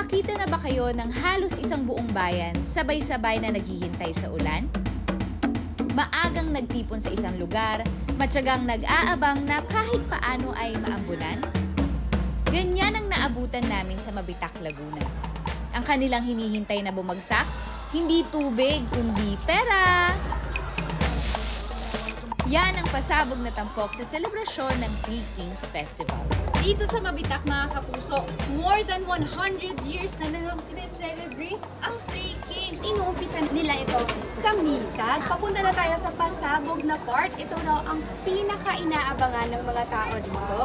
Nakakita na ba kayo ng halos isang buong bayan sabay-sabay na naghihintay sa ulan? Maagang nagtipon sa isang lugar, matyagang nag-aabang na kahit paano ay maambulan? Ganyan ang naabutan namin sa Mabitak, Laguna. Ang kanilang hinihintay na bumagsak, hindi tubig, kundi pera! Yan ang pasabog na tampok sa selebrasyon ng Three Kings Festival. Dito sa Mabitak, mga kapuso, more than 100 years na nilang sineselebrate ang Three Kings. Inuumpisa nila ito sa Misag. Papunta na tayo sa pasabog na part. Ito daw ang pinaka-inaabangan ng mga tao dito.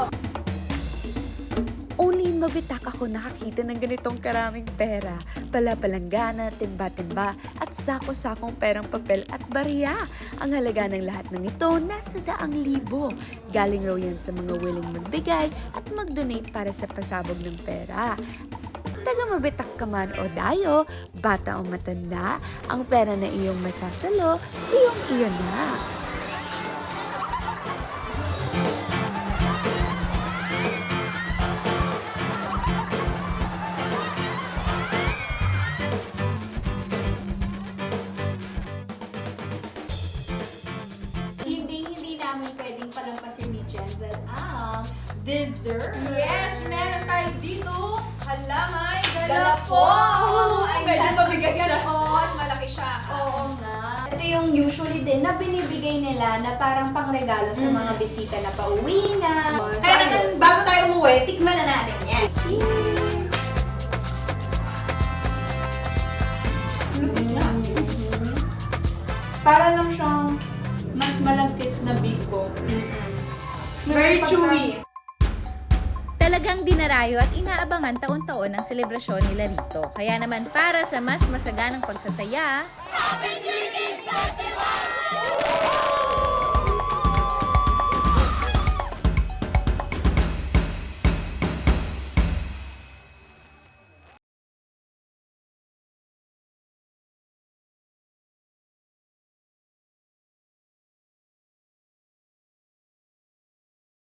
Only in Mabitak ako nakakita ng ganitong karaming pera. Pala-palanggana, timba-timba, at sako-sakong perang papel at barya. Ang halaga ng lahat ng ito nasa 100,000. Galing raw yan sa mga willing magbigay at mag-donate para sa pasabog ng pera. Taga Mabitak ka man o dayo, bata o matanda, ang pera na iyong masasalo, iyong-iyo na. Hindi namin pwedeng palampasin ni Jenzel ang dessert. Yes, meron tayo dito. Hala, may Dala po! Medyo mabigat siya. At malaki siya. Oo nga. Ito yung usually din na binibigay nila na parang pangregalo sa mga bisita na pauwi na. Kaya naman, bago tayo umuwi, tikman na natin yan. Cheers! Lupit na. Para lang siyang mas malagkit na biko. Very chewy. Talagang dinarayo at inaabangan taon-taon ang selebrasyon nila rito. Kaya naman para sa mas masaganang pagsasaya, Happy Three Kings!